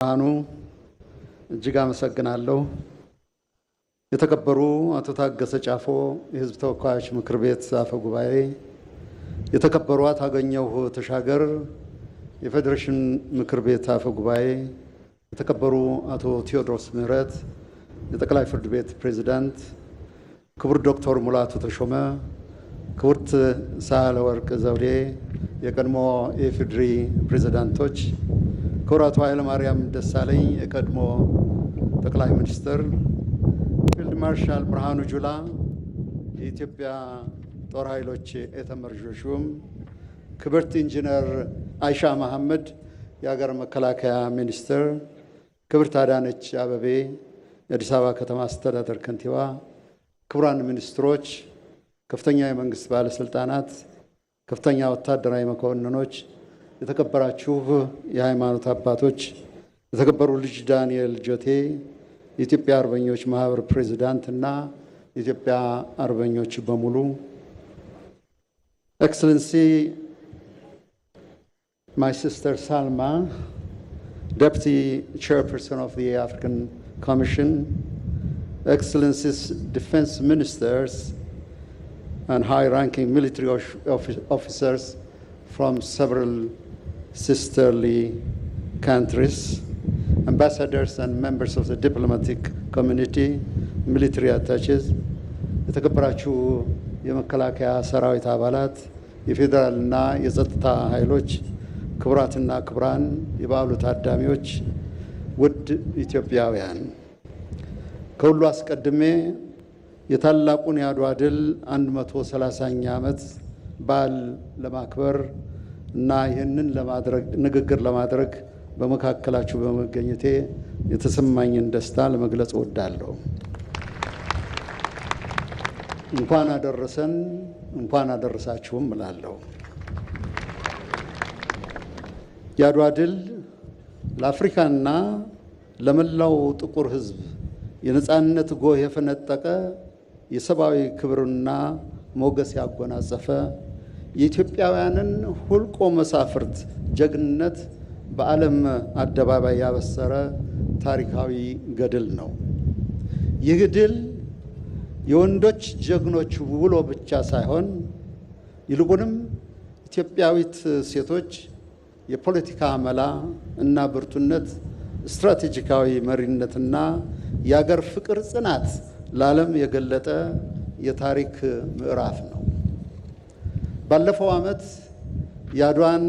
አኑ እጅግ አመሰግናለሁ። የተከበሩ አቶ ታገሰ ጫፎ የሕዝብ ተወካዮች ምክር ቤት አፈ ጉባኤ፣ የተከበሩ አቶ አገኘሁ ተሻገር የፌዴሬሽን ምክር ቤት አፈ ጉባኤ፣ የተከበሩ አቶ ቴዎድሮስ ምህረት የጠቅላይ ፍርድ ቤት ፕሬዝዳንት፣ ክቡር ዶክተር ሙላቱ ተሾመ፣ ክቡርት ሳህለወርቅ ዘውዴ የቀድሞ የኢፌዴሪ ፕሬዝዳንቶች፣ ክቡር አቶ ኃይለማርያም ደሳለኝ የቀድሞ ጠቅላይ ሚኒስትር፣ ፊልድ ማርሻል ብርሃኑ ጁላ የኢትዮጵያ ጦር ኃይሎች ኤታማዦር ሹም፣ ክብርት ኢንጂነር አይሻ መሐመድ የሀገር መከላከያ ሚኒስትር፣ ክብርት አዳነች አበቤ የአዲስ አበባ ከተማ አስተዳደር ከንቲባ፣ ክቡራን ሚኒስትሮች፣ ከፍተኛ የመንግስት ባለስልጣናት፣ ከፍተኛ ወታደራዊ መኮንኖች፣ የተከበራችሁ የሃይማኖት አባቶች፣ የተከበሩ ልጅ ዳንኤል ጆቴ የኢትዮጵያ አርበኞች ማህበር ፕሬዝዳንት እና የኢትዮጵያ አርበኞች በሙሉ፣ ኤክሰለንሲ my sister Salma, Deputy Chairperson of the African Commission, Excellencies Defense Ministers and high-ranking military officers from several sisterly countries, ambassadors and members of the diplomatic community, military attaches, የተከበራችሁ የመከላከያ ሰራዊት አባላት፣ የፌደራልና የጸጥታ ኃይሎች፣ ክቡራትና ክቡራን የበዓሉ ታዳሚዎች፣ ውድ ኢትዮጵያውያን፣ ከሁሉ አስቀድሜ የታላቁን የአድዋ ድል 130ኛ ዓመት በዓል ለማክበር እና ይህንን ንግግር ለማድረግ በመካከላችሁ በመገኘቴ የተሰማኝን ደስታ ለመግለጽ እወዳለሁ። እንኳን አደረሰን፣ እንኳን አደረሳችሁም እላለሁ። የአድዋ ድል ለአፍሪካና ለመላው ጥቁር ሕዝብ የነጻነት ጎህ የፈነጠቀ የሰብአዊ ክብርና ሞገስ ያጎናጸፈ የኢትዮጵያውያንን ሁልቆ መሳፍርት ጀግንነት በዓለም አደባባይ ያበሰረ ታሪካዊ ገድል ነው። ይህ ድል የወንዶች ጀግኖች ውሎ ብቻ ሳይሆን ይልቁንም ኢትዮጵያዊት ሴቶች የፖለቲካ መላ እና ብርቱነት፣ ስትራቴጂካዊ መሪነትና የአገር ፍቅር ጽናት ለዓለም የገለጠ የታሪክ ምዕራፍ ነው። ባለፈው ዓመት የአድዋን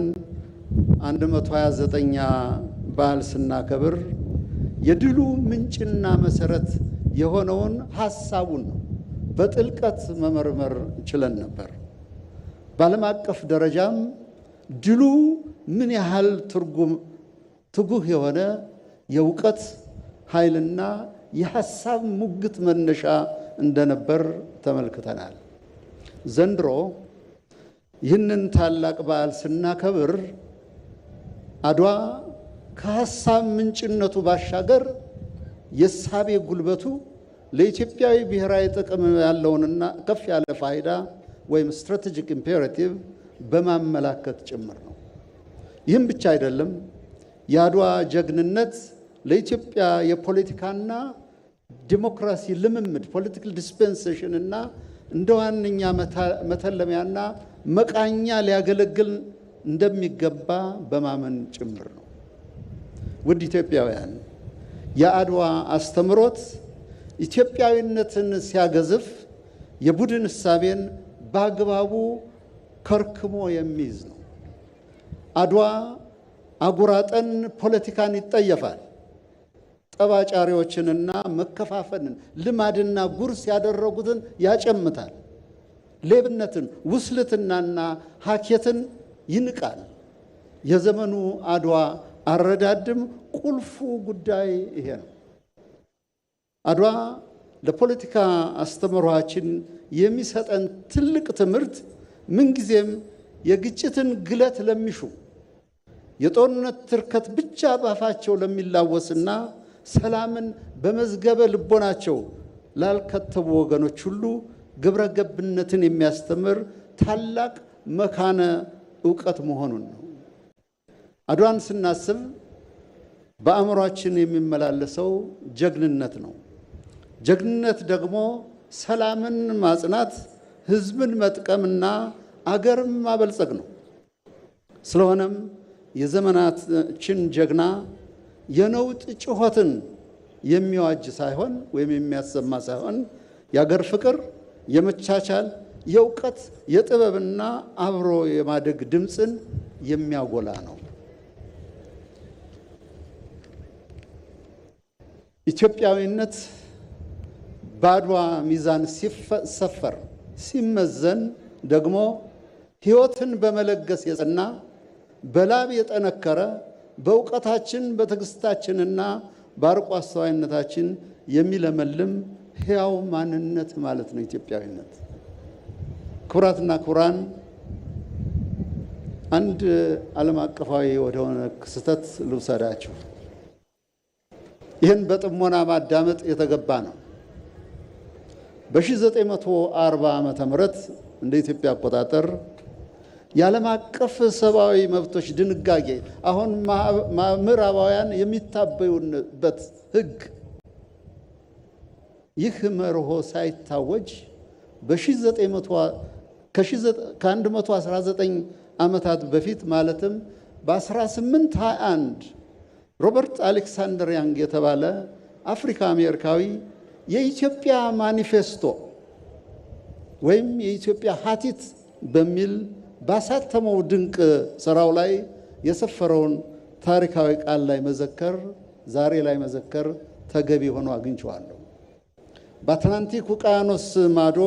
129ኛ በዓል ስናከብር የድሉ ምንጭና መሰረት የሆነውን ሐሳቡን በጥልቀት መመርመር ችለን ነበር። በዓለም አቀፍ ደረጃም ድሉ ምን ያህል ትጉህ የሆነ የእውቀት ኃይልና የሐሳብ ሙግት መነሻ እንደነበር ተመልክተናል። ዘንድሮ ይህንን ታላቅ በዓል ስናከብር አድዋ ከሐሳብ ምንጭነቱ ባሻገር የሳቤ ጉልበቱ ለኢትዮጵያዊ ብሔራዊ ጥቅም ያለውንና ከፍ ያለ ፋይዳ ወይም ስትራቴጂክ ኢምፔራቲቭ በማመላከት ጭምር ነው። ይህም ብቻ አይደለም። የአድዋ ጀግንነት ለኢትዮጵያ የፖለቲካና ዲሞክራሲ ልምምድ ፖለቲካል ዲስፔንሴሽን እና እንደ ዋነኛ መተለሚያና መቃኛ ሊያገለግል እንደሚገባ በማመን ጭምር ነው። ውድ ኢትዮጵያውያን፣ የአድዋ አስተምሮት ኢትዮጵያዊነትን ሲያገዝፍ የቡድን እሳቤን በአግባቡ ከርክሞ የሚይዝ ነው። አድዋ አጉራጠን ፖለቲካን ይጠየፋል። ጠባጫሪዎችንና መከፋፈልን ልማድና ጉርስ ያደረጉትን ያጨምታል። ሌብነትን፣ ውስልትናና ሀኬትን ይንቃል። የዘመኑ አድዋ አረዳድም ቁልፉ ጉዳይ ይሄ ነው። አድዋ ለፖለቲካ አስተምህሮአችን የሚሰጠን ትልቅ ትምህርት ምንጊዜም የግጭትን ግለት ለሚሹ የጦርነት ትርከት ብቻ ባፋቸው ለሚላወስና ሰላምን በመዝገበ ልቦናቸው ላልከተቡ ወገኖች ሁሉ ግብረ ገብነትን የሚያስተምር ታላቅ መካነ ዕውቀት መሆኑን ነው። አድዋን ስናስብ በአእምሯችን የሚመላለሰው ጀግንነት ነው። ጀግንነት ደግሞ ሰላምን ማጽናት፣ ህዝብን መጥቀምና አገርን ማበልጸግ ነው። ስለሆነም የዘመናችን ጀግና የነውጥ ጩኸትን የሚዋጅ ሳይሆን ወይም የሚያሰማ ሳይሆን የአገር ፍቅር፣ የመቻቻል፣ የእውቀት፣ የጥበብና አብሮ የማደግ ድምፅን የሚያጎላ ነው። ኢትዮጵያዊነት በአድዋ ሚዛን ሲሰፈር ሲመዘን ደግሞ ሕይወትን በመለገስ የጸና በላብ የጠነከረ በእውቀታችን በትዕግስታችንና በአርቆ አስተዋይነታችን የሚለመልም ሕያው ማንነት ማለት ነው ኢትዮጵያዊነት። ክቡራትና ክቡራን፣ አንድ ዓለም አቀፋዊ ወደሆነ ክስተት ልውሰዳችሁ። ይህን በጥሞና ማዳመጥ የተገባ ነው። በ1940 ዓመተ ምህረት እንደ ኢትዮጵያ አቆጣጠር የዓለም አቀፍ ሰብአዊ መብቶች ድንጋጌ አሁን ምዕራባውያን የሚታበዩበት ሕግ ይህ መርሆ ሳይታወጅ ከ119 ዓመታት በፊት ማለትም በ1821 ሮበርት አሌክሳንደር ያንግ የተባለ አፍሪካ አሜሪካዊ የኢትዮጵያ ማኒፌስቶ ወይም የኢትዮጵያ ሀቲት በሚል ባሳተመው ድንቅ ስራው ላይ የሰፈረውን ታሪካዊ ቃል ላይ መዘከር ዛሬ ላይ መዘከር ተገቢ ሆኖ አግኝቼዋለሁ። በአትላንቲክ ውቅያኖስ ማዶ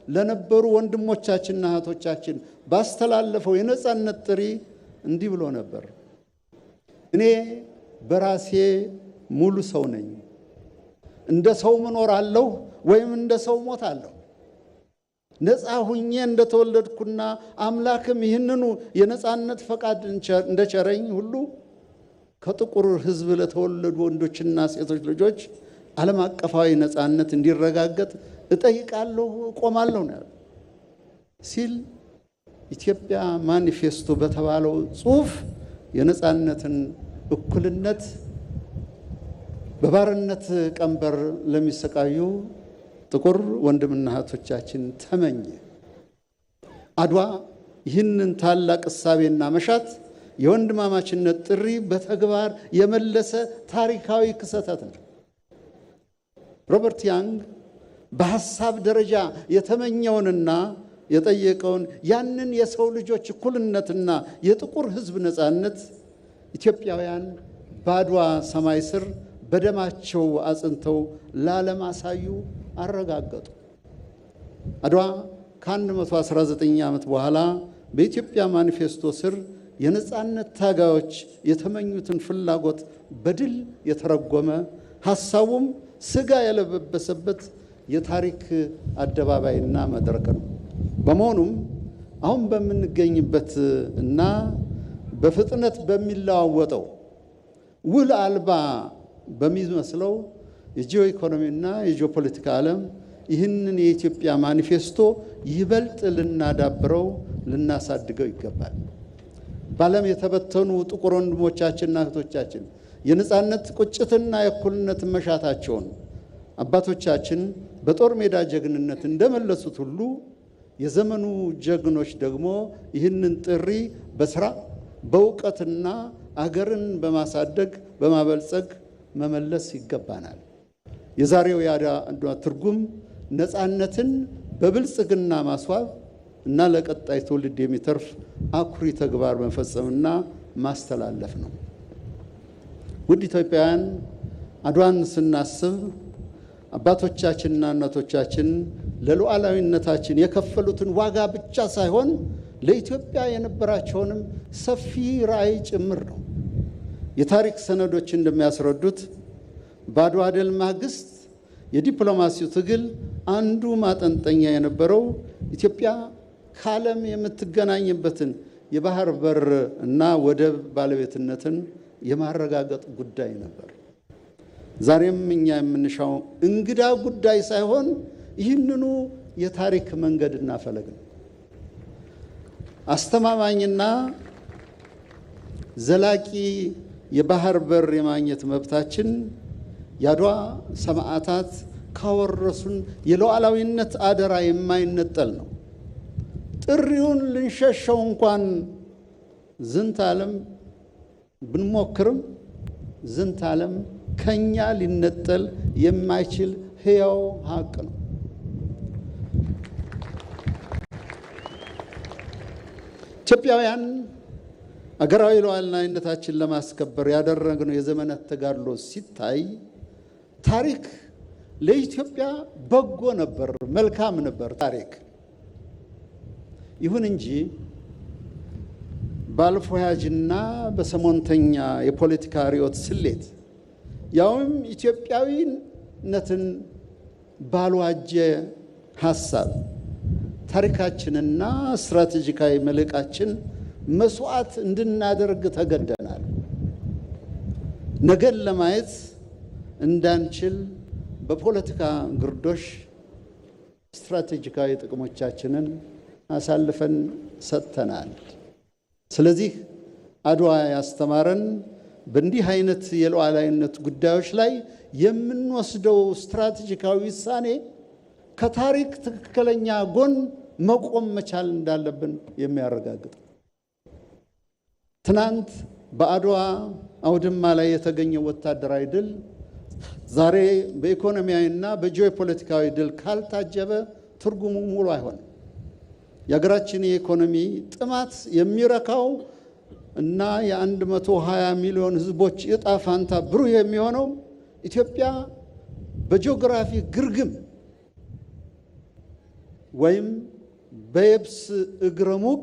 ለነበሩ ወንድሞቻችንና እህቶቻችን ባስተላለፈው የነጻነት ጥሪ እንዲህ ብሎ ነበር። እኔ በራሴ ሙሉ ሰው ነኝ። እንደ ሰው እኖራለሁ ወይም እንደ ሰው ሞታለሁ። ነፃ ሁኜ እንደተወለድኩና አምላክም ይህንኑ የነፃነት ፈቃድ እንደቸረኝ ሁሉ ከጥቁር ሕዝብ ለተወለዱ ወንዶችና ሴቶች ልጆች ዓለም አቀፋዊ ነፃነት እንዲረጋገጥ እጠይቃለሁ፣ እቆማለሁ ነው ሲል ኢትዮጵያ ማኒፌስቶ በተባለው ጽሑፍ የነፃነትን እኩልነት በባርነት ቀንበር ለሚሰቃዩ ጥቁር ወንድምና እህቶቻችን ተመኘ። አድዋ ይህንን ታላቅ እሳቤና መሻት የወንድማማችነት ጥሪ በተግባር የመለሰ ታሪካዊ ክስተት ነው። ሮበርት ያንግ በሐሳብ ደረጃ የተመኘውንና የጠየቀውን ያንን የሰው ልጆች እኩልነትና የጥቁር ሕዝብ ነፃነት ኢትዮጵያውያን በአድዋ ሰማይ ስር በደማቸው አጽንተው ለዓለም አሳዩ፣ አረጋገጡ። አድዋ ከ119 ዓመት በኋላ በኢትዮጵያ ማኒፌስቶ ስር የነፃነት ታጋዮች የተመኙትን ፍላጎት በድል የተረጎመ ሐሳቡም ስጋ የለበሰበት የታሪክ አደባባይና መድረክ ነው። በመሆኑም አሁን በምንገኝበት እና በፍጥነት በሚለዋወጠው ውል አልባ በሚመስለው የጂኦ ኢኮኖሚና የጂኦፖለቲካ ዓለም ይህንን የኢትዮጵያ ማኒፌስቶ ይበልጥ ልናዳብረው ልናሳድገው ይገባል። በዓለም የተበተኑ ጥቁር ወንድሞቻችንና እህቶቻችን የነፃነት ቁጭትና የእኩልነት መሻታቸውን አባቶቻችን በጦር ሜዳ ጀግንነት እንደመለሱት ሁሉ የዘመኑ ጀግኖች ደግሞ ይህንን ጥሪ በስራ በእውቀትና አገርን በማሳደግ በማበልጸግ መመለስ ይገባናል። የዛሬው የአድዋ ትርጉም ነፃነትን በብልጽግና ማስዋብ እና ለቀጣይ ትውልድ የሚተርፍ አኩሪ ተግባር መፈጸምና ማስተላለፍ ነው። ውድ ኢትዮጵያውያን፣ አድዋን ስናስብ አባቶቻችንና እናቶቻችን ለሉዓላዊነታችን የከፈሉትን ዋጋ ብቻ ሳይሆን ለኢትዮጵያ የነበራቸውንም ሰፊ ራዕይ ጭምር ነው። የታሪክ ሰነዶች እንደሚያስረዱት በአድዋ ድል ማግስት የዲፕሎማሲው ትግል አንዱ ማጠንጠኛ የነበረው ኢትዮጵያ ከዓለም የምትገናኝበትን የባህር በር እና ወደብ ባለቤትነትን የማረጋገጥ ጉዳይ ነበር። ዛሬም እኛ የምንሻው እንግዳ ጉዳይ ሳይሆን ይህንኑ የታሪክ መንገድና ፈለግ ነው። አስተማማኝና ዘላቂ የባህር በር የማግኘት መብታችን የአድዋ ሰማዕታት ካወረሱን የሉዓላዊነት አደራ የማይነጠል ነው። ጥሪውን ልንሸሸው እንኳን ዝንተ ዓለም ብንሞክርም ዝንተ ዓለም ከኛ ሊነጠል የማይችል ሕያው ሀቅ ነው። ኢትዮጵያውያን አገራዊ ሉዓላዊነታችን ለማስከበር ያደረግነው የዘመናት ተጋድሎ ሲታይ ታሪክ ለኢትዮጵያ በጎ ነበር፣ መልካም ነበር ታሪክ። ይሁን እንጂ ባልፎ ያጅና በሰሞንተኛ የፖለቲካ ርዕዮት ስሌት ያውም ኢትዮጵያዊነትን ባልዋጀ ሐሳብ ታሪካችንና ስትራቴጂካዊ መልእቃችን መስዋዕት እንድናደርግ ተገደናል። ነገን ለማየት እንዳንችል በፖለቲካ ግርዶሽ ስትራቴጂካዊ ጥቅሞቻችንን አሳልፈን ሰጥተናል። ስለዚህ አድዋ ያስተማረን በእንዲህ አይነት የሉዓላዊነት ጉዳዮች ላይ የምንወስደው ስትራቴጂካዊ ውሳኔ ከታሪክ ትክክለኛ ጎን መቆም መቻል እንዳለብን የሚያረጋግጥ። ትናንት በአድዋ አውድማ ላይ የተገኘው ወታደራዊ ድል ዛሬ በኢኮኖሚያዊና በጂኦፖለቲካዊ ድል ካልታጀበ ትርጉሙ ሙሉ አይሆንም። የሀገራችን የኢኮኖሚ ጥማት የሚረካው እና የ120 ሚሊዮን ሕዝቦች ዕጣ ፋንታ ብሩህ የሚሆነው ኢትዮጵያ በጂኦግራፊ ግርግም ወይም በየብስ እግረ ሙቅ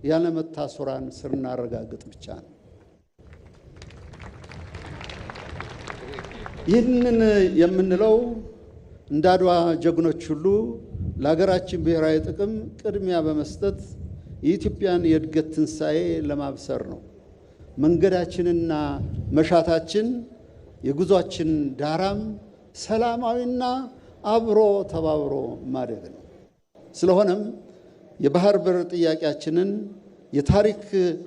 ያለመታሰሯን ስናረጋግጥ ብቻ ነው። ይህንን የምንለው እንደ አድዋ ጀግኖች ሁሉ ለሀገራችን ብሔራዊ ጥቅም ቅድሚያ በመስጠት የኢትዮጵያን የእድገት ትንሣኤ ለማብሰር ነው። መንገዳችንና መሻታችን የጉዟችን ዳራም ሰላማዊና አብሮ ተባብሮ ማደግ ነው። ስለሆነም የባህር በር ጥያቄያችንን የታሪክ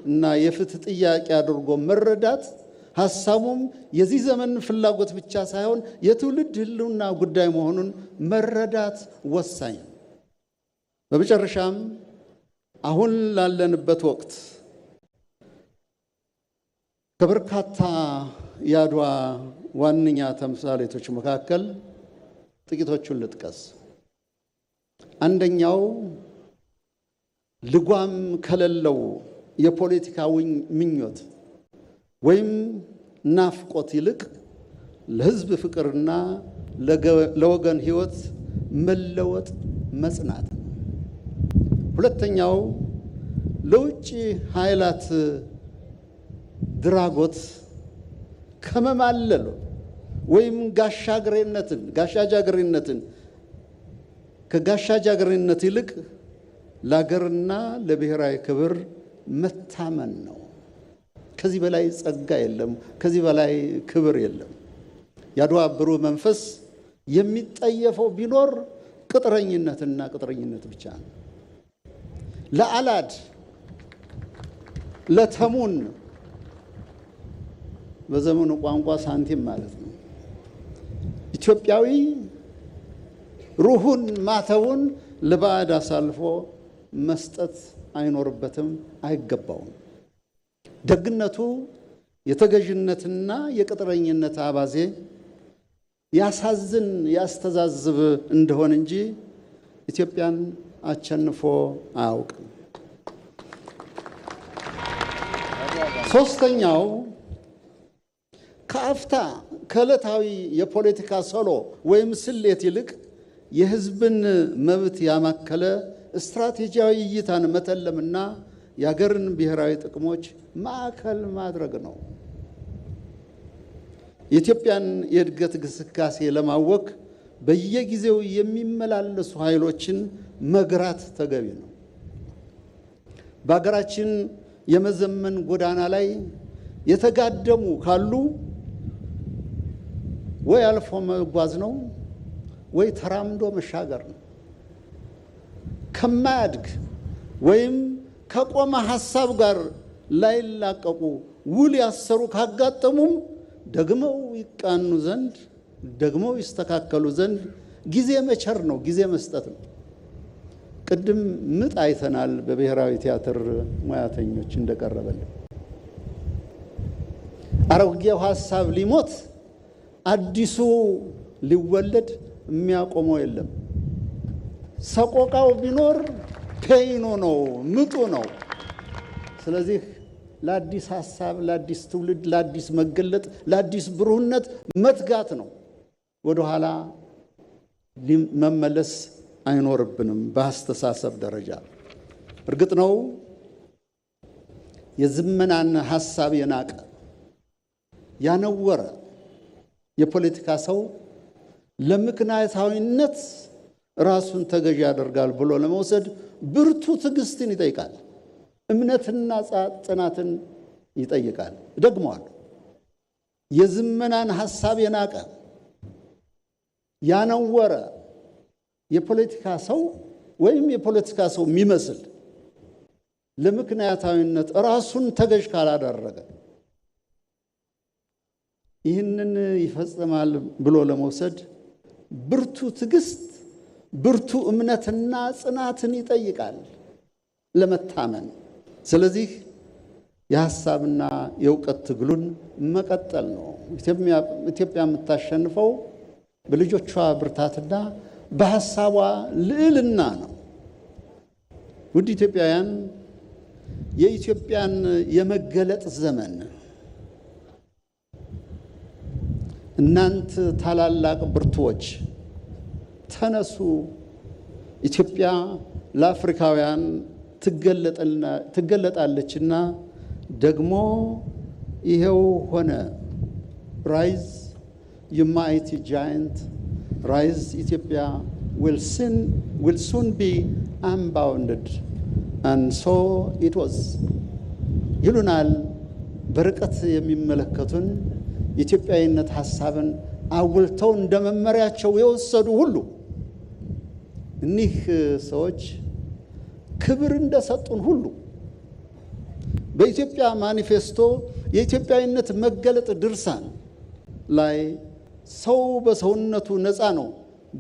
እና የፍትህ ጥያቄ አድርጎ መረዳት ሐሳቡም የዚህ ዘመን ፍላጎት ብቻ ሳይሆን የትውልድ ህልውና ጉዳይ መሆኑን መረዳት ወሳኝ ነው። በመጨረሻም አሁን ላለንበት ወቅት ከበርካታ የአድዋ ዋነኛ ተምሳሌቶች መካከል ጥቂቶቹን ልጥቀስ። አንደኛው ልጓም ከሌለው የፖለቲካ ምኞት ወይም ናፍቆት ይልቅ ለህዝብ ፍቅርና ለወገን ህይወት መለወጥ መጽናት ነው። ሁለተኛው ለውጭ ኃይላት ድራጎት ከመማለል ወይም ጋሻጃግሬነትን ከጋሻጃግሬነት ይልቅ ለሀገርና ለብሔራዊ ክብር መታመን ነው። ከዚህ በላይ ጸጋ የለም፣ ከዚህ በላይ ክብር የለም። የአድዋ ብሩህ መንፈስ የሚጠየፈው ቢኖር ቅጥረኝነትና ቅጥረኝነት ብቻ ነው። ለአላድ ለተሙን በዘመኑ ቋንቋ ሳንቲም ማለት ነው። ኢትዮጵያዊ ሩሁን ማተውን ለባዕድ አሳልፎ መስጠት አይኖርበትም፣ አይገባውም። ደግነቱ የተገዥነትና የቅጥረኝነት አባዜ ያሳዝን ያስተዛዝብ እንደሆነ እንጂ ኢትዮጵያን አቸንፎ አያውቅም። ሶስተኛው ከአፍታ ከዕለታዊ የፖለቲካ ሰሎ ወይም ስሌት ይልቅ የህዝብን መብት ያማከለ ስትራቴጂያዊ እይታን መተለምና የሀገርን ብሔራዊ ጥቅሞች ማዕከል ማድረግ ነው። የኢትዮጵያን የእድገት ግስጋሴ ለማወክ በየጊዜው የሚመላለሱ ኃይሎችን መግራት ተገቢ ነው። በሀገራችን የመዘመን ጎዳና ላይ የተጋደሙ ካሉ ወይ አልፎ መጓዝ ነው ወይ ተራምዶ መሻገር ነው። ከማያድግ ወይም ከቆመ ሐሳብ ጋር ላይላቀቁ ውል ያሰሩ ካጋጠሙም ደግመው ይቃኑ ዘንድ ደግመው ይስተካከሉ ዘንድ ጊዜ መቸር ነው፣ ጊዜ መስጠት ነው። ቅድም ምጥ አይተናል በብሔራዊ ቲያትር ሙያተኞች እንደቀረበልን። አሮጌው ሐሳብ ሊሞት አዲሱ ሊወለድ የሚያቆመው የለም። ሰቆቃው ቢኖር ፔይኑ ነው፣ ምጡ ነው። ስለዚህ ለአዲስ ሐሳብ፣ ለአዲስ ትውልድ፣ ለአዲስ መገለጥ፣ ለአዲስ ብሩህነት መትጋት ነው። ወደ ኋላ መመለስ አይኖርብንም። በአስተሳሰብ ደረጃ እርግጥ ነው የዘመናን ሐሳብ የናቀ ያነወረ የፖለቲካ ሰው ለምክንያታዊነት ራሱን ተገዥ ያደርጋል ብሎ ለመውሰድ ብርቱ ትዕግስትን ይጠይቃል። እምነትና ጽናትን ይጠይቃል። ደግሞአለሁ፣ የዘመናን ሐሳብ የናቀ ያነወረ የፖለቲካ ሰው ወይም የፖለቲካ ሰው የሚመስል ለምክንያታዊነት ራሱን ተገዥ ካላደረገ ይህንን ይፈጽማል ብሎ ለመውሰድ ብርቱ ትዕግስት፣ ብርቱ እምነትና ጽናትን ይጠይቃል ለመታመን። ስለዚህ የሐሳብና የእውቀት ትግሉን መቀጠል ነው። ኢትዮጵያ የምታሸንፈው በልጆቿ ብርታትና በሐሳቧ ልዕልና ነው። ውድ ኢትዮጵያውያን፣ የኢትዮጵያን የመገለጥ ዘመን እናንተ ታላላቅ ብርቱዎች ተነሱ። ኢትዮጵያ ለአፍሪካውያን ትገለጣለችና ደግሞ ይሄው ሆነ። ራይዝ you mighty giant, rise Ethiopia will soon be unbounded, and so it was ይሉናል በርቀት የሚመለከቱን የኢትዮጵያዊነት ሐሳብን አውልተው እንደ መመሪያቸው የወሰዱ ሁሉ እኒህ ሰዎች ክብር እንደሰጡን ሁሉ በኢትዮጵያ ማኒፌስቶ የኢትዮጵያዊነት መገለጥ ድርሳን ላይ ሰው በሰውነቱ ነፃ ነው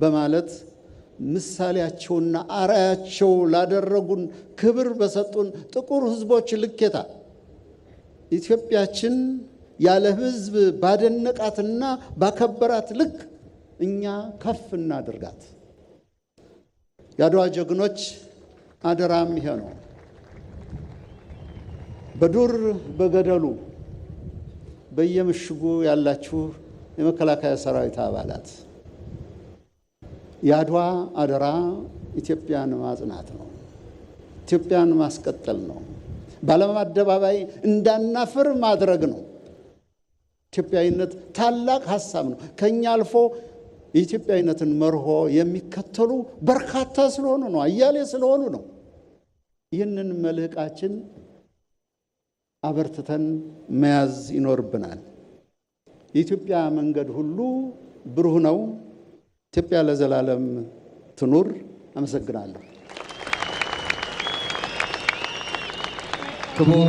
በማለት ምሳሌያቸውና አርአያቸው ላደረጉን ክብር በሰጡን ጥቁር ሕዝቦች ልኬታ ኢትዮጵያችን ያለ ሕዝብ ባደነቃትና ባከበራት ልክ እኛ ከፍ እናድርጋት። የአድዋ ጀግኖች አደራም ይሄ ነው። በዱር በገደሉ በየምሽጉ ያላችሁ የመከላከያ ሰራዊት አባላት የአድዋ አደራ ኢትዮጵያን ማጽናት ነው። ኢትዮጵያን ማስቀጠል ነው። በዓለም አደባባይ እንዳናፍር ማድረግ ነው። ኢትዮጵያዊነት ታላቅ ሐሳብ ነው። ከኛ አልፎ የኢትዮጵያዊነትን መርሆ የሚከተሉ በርካታ ስለሆኑ ነው፣ አያሌ ስለሆኑ ነው። ይህንን መልህቃችን አበርትተን መያዝ ይኖርብናል። የኢትዮጵያ መንገድ ሁሉ ብሩህ ነው። ኢትዮጵያ ለዘላለም ትኑር። አመሰግናለሁ። ክቡር